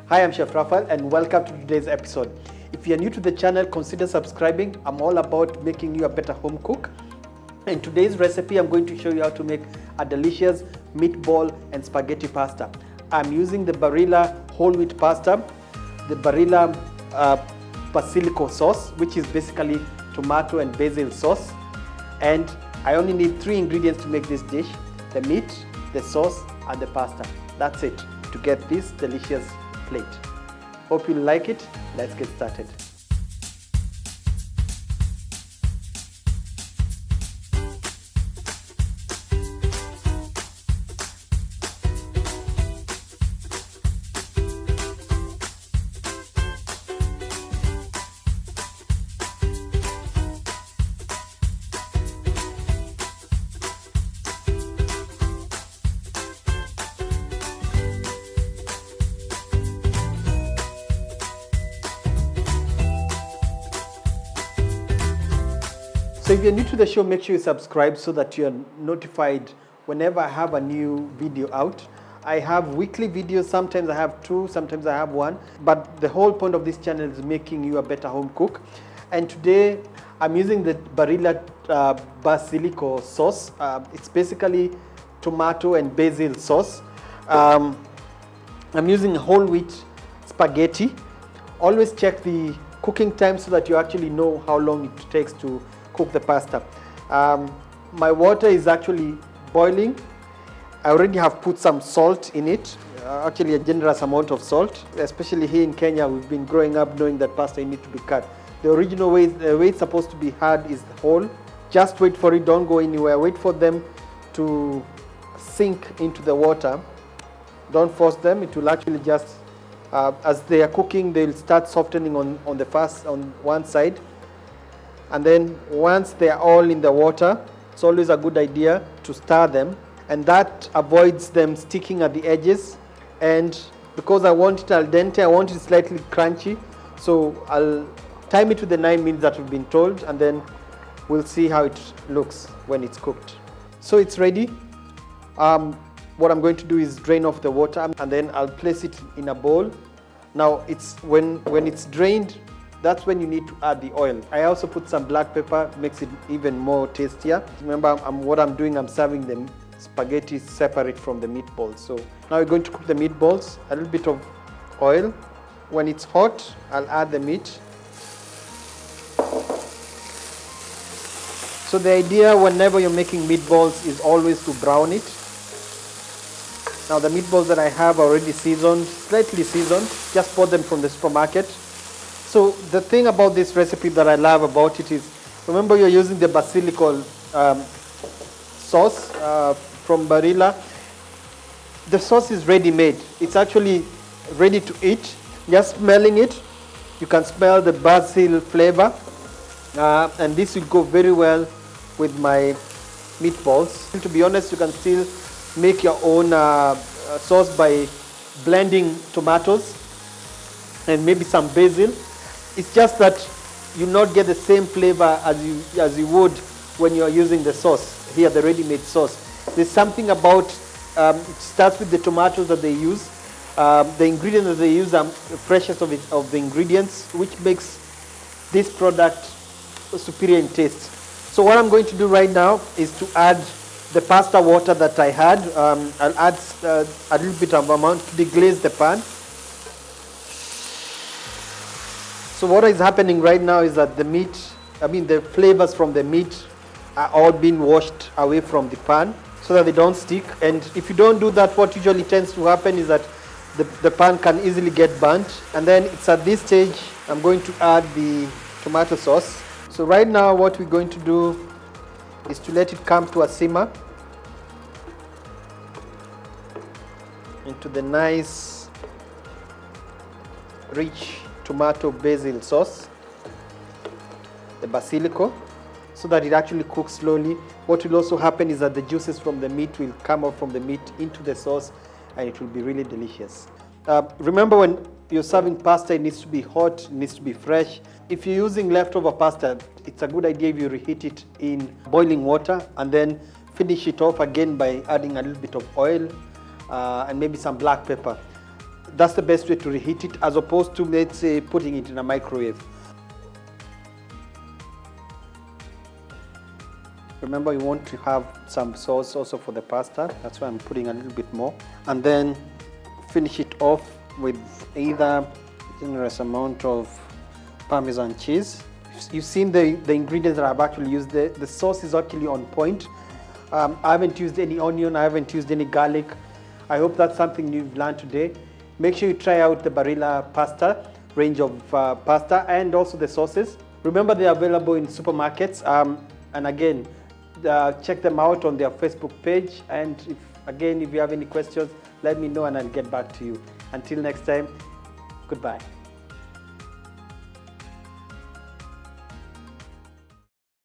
Hi, I'm Chef Raphael and welcome to today's episode. If you're new to the channel, consider subscribing. I'm all about making you a better home cook. In today's recipe, I'm going to show you how to make a delicious meatball and spaghetti pasta. I'm using the Barilla whole wheat pasta, the Barilla basilico sauce, which is basically tomato and basil sauce. And I only need 3 ingredients to make this dish: the meat, the sauce, and the pasta. That's it to get this delicious plate. Hope you like it. Let's get started. So if you're new to the show, make sure you subscribe so that you're notified whenever I have a new video out. I have weekly videos, sometimes I have 2, sometimes I have 1, but the whole point of this channel is making you a better home cook. And today I'm using the Barilla basilico sauce. It's basically tomato and basil sauce. I'm using whole wheat spaghetti. Always check the cooking time so that you actually know how long it takes to cook the pasta. My water is actually boiling. I already have put some salt in it, actually a generous amount of salt. Especially here in Kenya, we've been growing up knowing that pasta need to be cut. The original way, the way it's supposed to be had is whole. Just wait for it, don't go anywhere. Wait for them to sink into the water. Don't force them, it will actually just, as they are cooking, they'll start softening on one side. And then once they are all in the water, it's always a good idea to stir them, and that avoids them sticking at the edges. And because I want it al dente, I want it slightly crunchy, so I'll time it to the 9 minutes that we've been told, and then we'll see how it looks when it's cooked. So it's ready. What I'm going to do is drain off the water, and then I'll place it in a bowl. Now it's when it's drained, that's when you need to add the oil. I also put some black pepper, makes it even more tastier. Remember, what I'm doing, I'm serving the spaghetti separate from the meatballs. So now we're going to cook the meatballs. A little bit of oil. When it's hot, I'll add the meat. So the idea whenever you're making meatballs is always to brown it. Now the meatballs that I have are already seasoned, slightly seasoned. Just bought them from the supermarket. So the thing about this recipe that I love about it is, remember you're using the basilico sauce from Barilla. The sauce is ready-made. It's actually ready to eat. Just smelling it, you can smell the basil flavor. And this will go very well with my meatballs. To be honest, you can still make your own sauce by blending tomatoes and maybe some basil. It's just that you not get the same flavor as you would when you are using the sauce here, the ready-made sauce. There's something about it starts with the tomatoes that they use. The ingredients that they use are freshest of the ingredients, which makes this product superior in taste. So what I'm going to do right now is to add the pasta water that I had. I'll add a little bit of amount to deglaze the pan. So what is happening right now is that the flavors from the meat are all being washed away from the pan so that they don't stick. And if you don't do that, what usually tends to happen is that the pan can easily get burnt. And then it's at this stage I'm going to add the tomato sauce. So right now what we're going to do is to let it come to a simmer into the nice rich tomato basil sauce, the basilico, so that it actually cooks slowly. What will also happen is that the juices from the meat will come out from the meat into the sauce, and it will be really delicious. Remember, when you're serving pasta, it needs to be hot, it needs to be fresh. If you're using leftover pasta, it's a good idea if you reheat it in boiling water and then finish it off again by adding a little bit of oil and maybe some black pepper. That's the best way to reheat it, as opposed to, let's say, putting it in a microwave. Remember, you want to have some sauce also for the pasta. That's why I'm putting a little bit more. And then finish it off with either a generous amount of Parmesan cheese. You've seen the ingredients that I've actually used. The sauce is actually on point. I haven't used any onion, I haven't used any garlic. I hope that's something you've learned today. Make sure you try out the Barilla pasta, range of pasta, and also the sauces. Remember, they're available in supermarkets. And again, check them out on their Facebook page. And if you have any questions, let me know and I'll get back to you. Until next time, goodbye.